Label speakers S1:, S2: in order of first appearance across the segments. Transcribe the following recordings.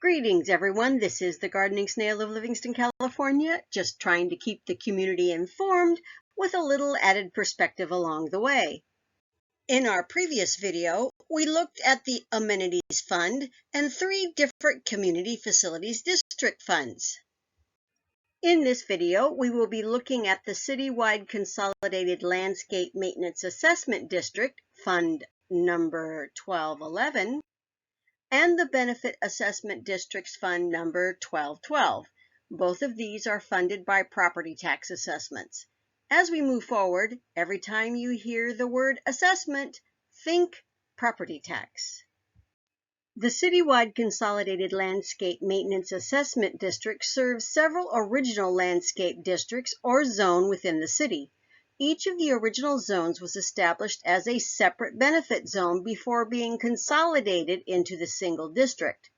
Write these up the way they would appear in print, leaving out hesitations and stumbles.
S1: Greetings, everyone. This is the Gardening Snail of Livingston, California, just trying to keep the community informed with a little added perspective along the way. In our previous video, we looked at the Amenities Fund and 3 different Community Facilities District funds. In this video, we will be looking at the Citywide Consolidated Landscape Maintenance Assessment District, Fund number 1211, and the Benefit Assessment District's Fund number 1212. Both of these are funded by property tax assessments. As we move forward, every time you hear the word assessment, think property tax. The Citywide Consolidated Landscape Maintenance Assessment District serves several original landscape districts or zone within the city. Each of the original zones was established as a separate benefit zone before being consolidated into the single district.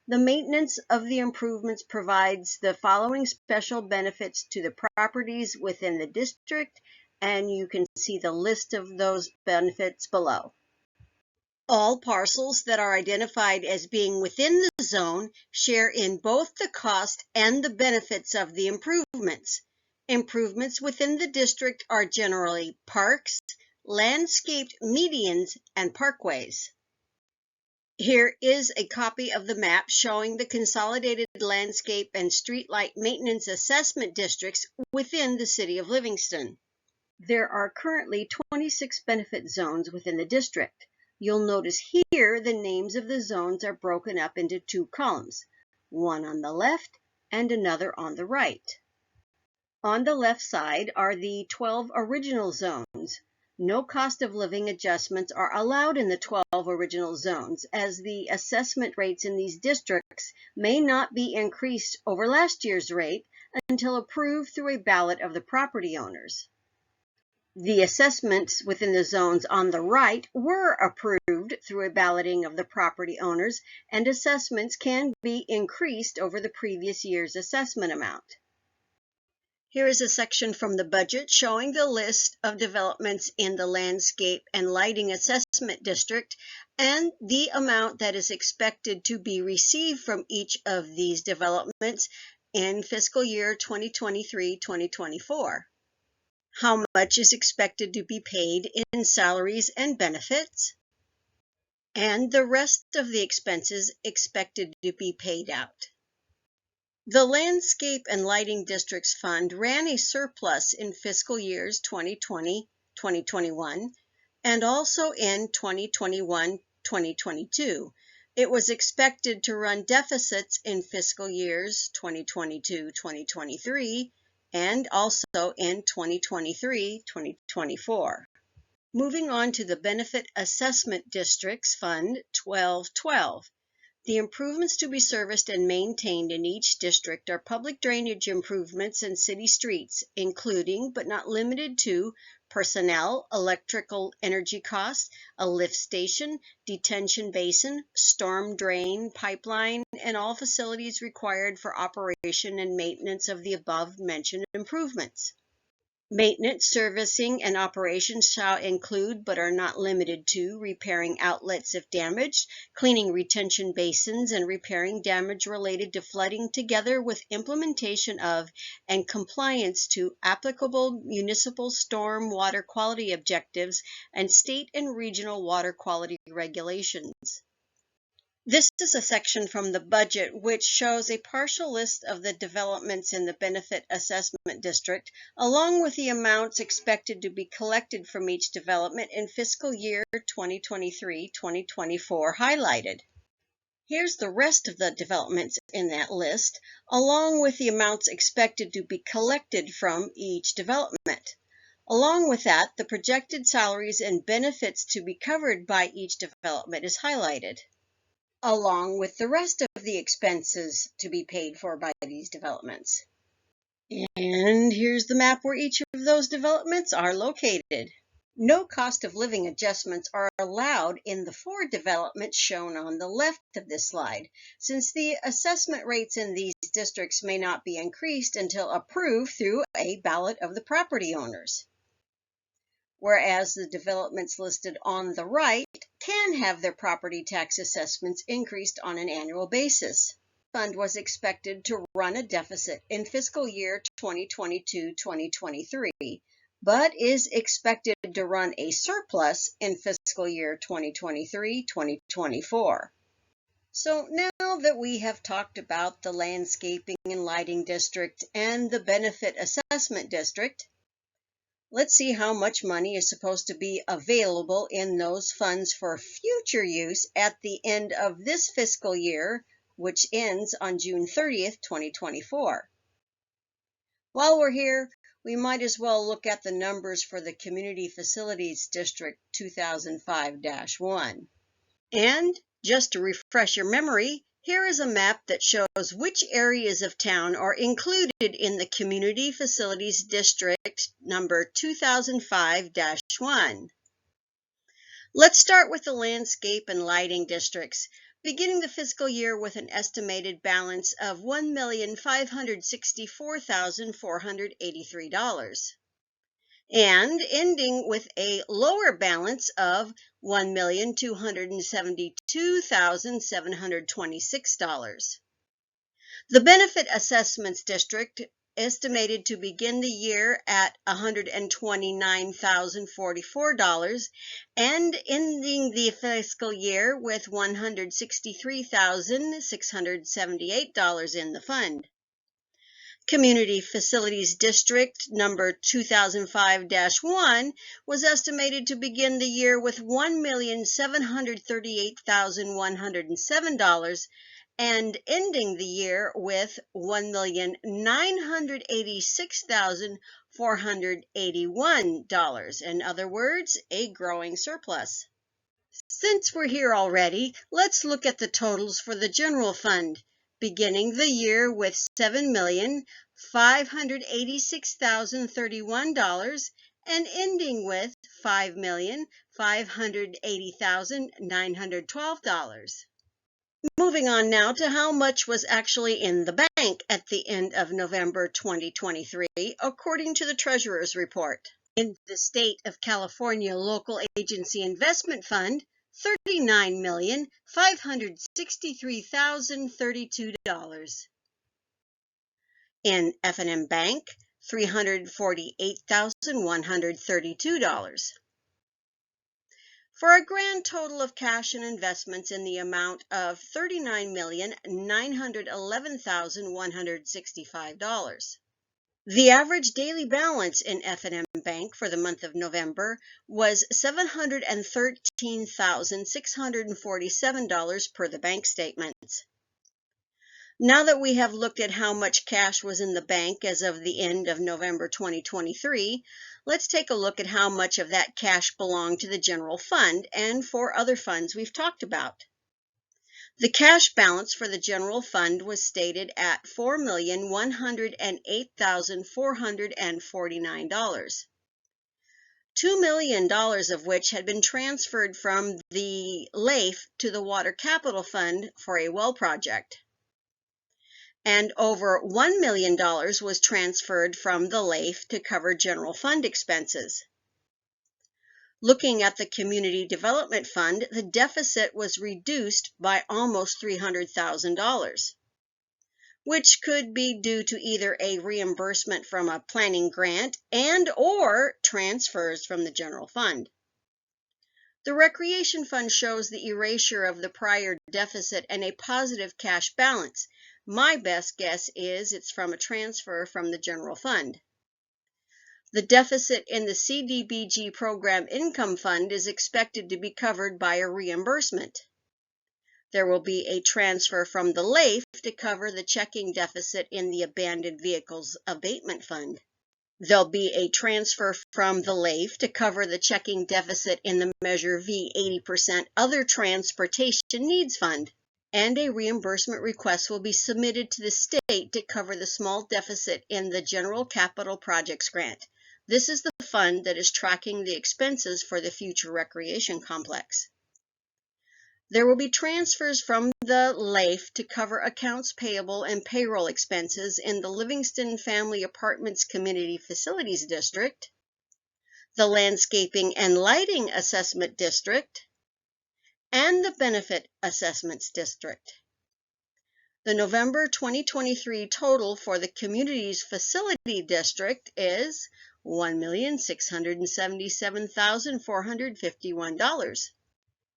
S1: The maintenance of the improvements provides the following special benefits to the properties within the district, and you can see the list of those benefits below. All parcels that are identified as being within the zone share in both the cost and the benefits of the improvements. Improvements within the district are generally parks, landscaped medians, and parkways. Here is a copy of the map showing the Consolidated Landscape and Streetlight Maintenance Assessment Districts within the City of Livingston. There are currently 26 benefit zones within the district. You'll notice here the names of the zones are broken up into 2 columns, one on the left and another on the right. On the left side are the 12 original zones. No cost of living adjustments are allowed in the 12 original zones, as the assessment rates in these districts may not be increased over last year's rate until approved through a ballot of the property owners. The assessments within the zones on the right were approved through a balloting of the property owners, and assessments can be increased over the previous year's assessment amount. Here is a section from the budget showing the list of developments in the Landscape and Lighting Assessment District and the amount that is expected to be received from each of these developments in fiscal year 2023-2024. How much is expected to be paid in salaries and benefits, and the rest of the expenses expected to be paid out. The Landscape and Lighting Districts Fund ran a surplus in fiscal years 2020-2021 and also in 2021-2022. It was expected to run deficits in fiscal years 2022-2023 and also in 2023-2024. Moving on to the Benefit Assessment Districts Fund 1212. The improvements to be serviced and maintained in each district are public drainage improvements and city streets, including but not limited to personnel, electrical energy costs, a lift station, detention basin, storm drain, pipeline, and all facilities required for operation and maintenance of the above-mentioned improvements. Maintenance, servicing, and operations shall include, but are not limited to, repairing outlets if damaged, cleaning retention basins, and repairing damage related to flooding, together with implementation of and compliance to applicable municipal storm water quality objectives and state and regional water quality regulations. This is a section from the budget which shows a partial list of the developments in the Benefit Assessment District, along with the amounts expected to be collected from each development in fiscal year 2023-2024 highlighted. Here's the rest of the developments in that list, along with the amounts expected to be collected from each development. Along with that, the projected salaries and benefits to be covered by each development is highlighted, along with the rest of the expenses to be paid for by these developments. And here's the map where each of those developments are located. No cost of living adjustments are allowed in the 4 developments shown on the left of this slide, since the assessment rates in these districts may not be increased until approved through a ballot of the property owners. Whereas the developments listed on the right can have their property tax assessments increased on an annual basis. fund was expected to run a deficit in fiscal year 2022-2023, but is expected to run a surplus in fiscal year 2023-2024. So now that we have talked about the landscaping and lighting district and the benefit assessment district, let's see how much money is supposed to be available in those funds for future use at the end of this fiscal year, which ends on June 30th, 2024. While we're here, we might as well look at the numbers for the Community Facilities District 2005-1. And just to refresh your memory, here is a map that shows which areas of town are included in the Community Facilities District number 2005-1. Let's start with the landscape and lighting districts, beginning the fiscal year with an estimated balance of $1,564,483. And ending with a lower balance of $1,272,726. The Benefit Assessments District, estimated to begin the year at $129,044 and ending the fiscal year with $163,678 in the fund. Community Facilities District number 2005-1 was estimated to begin the year with $1,738,107 and ending the year with $1,986,481. In other words, a growing surplus. Since we're here already, let's look at the totals for the general fund, beginning the year with $7,586,031 and ending with $5,580,912. Moving on now to how much was actually in the bank at the end of November 2023, according to the Treasurer's report. In the State of California Local Agency Investment Fund, $39,563,032. In F&M Bank, $348,132. For a grand total of cash and investments in the amount of $39,911,165. The average daily balance in F&M Bank for the month of November was $713,647 per the bank statements. Now that we have looked at how much cash was in the bank as of the end of November 2023, let's take a look at how much of that cash belonged to the general fund and for other funds we've talked about. The cash balance for the general fund was stated at $4,108,449. $2 million of which had been transferred from the LAIF to the Water Capital Fund for a well project. And over $1 million was transferred from the LAIF to cover general fund expenses. Looking at the Community Development Fund, the deficit was reduced by almost $300,000, which could be due to either a reimbursement from a planning grant and/or transfers from the general fund. The Recreation Fund shows the erasure of the prior deficit and a positive cash balance. My best guess is it's from a transfer from the general fund. The deficit in the CDBG Program Income Fund is expected to be covered by a reimbursement. There will be a transfer from the LAIF to cover the checking deficit in the Abandoned Vehicles Abatement Fund. There'll be a transfer from the LAIF to cover the checking deficit in the Measure V 80% Other Transportation Needs Fund. And a reimbursement request will be submitted to the state to cover the small deficit in the General Capital Projects Grant. This is the fund that is tracking the expenses for the future recreation complex. There will be transfers from the LAIF to cover accounts payable and payroll expenses in the Livingston Family Apartments Community Facilities District, the Landscaping and Lighting Assessment District, and the Benefit Assessments District. The November 2023 total for the community's facility district is $1,677,451.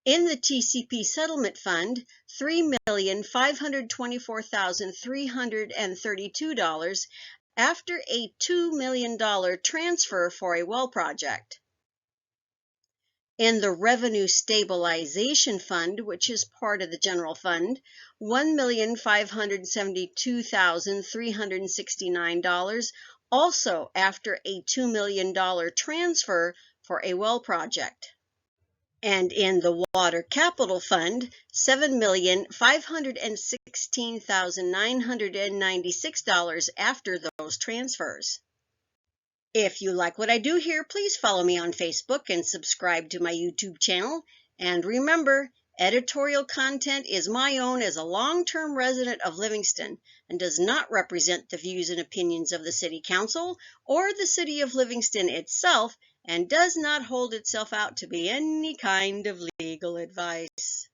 S1: In the TCP Settlement Fund, $3,524,332 after a $2 million transfer for a well project. In the Revenue Stabilization Fund, which is part of the general fund, $1,572,369, also after a $2 million transfer for a well project. And in the Water Capital Fund, $7,516,996 after those transfers. If you like what I do here, please follow me on Facebook and subscribe to my YouTube channel. And remember, editorial content is my own as a long-term resident of Livingston and does not represent the views and opinions of the City Council or the City of Livingston itself, and does not hold itself out to be any kind of legal advice.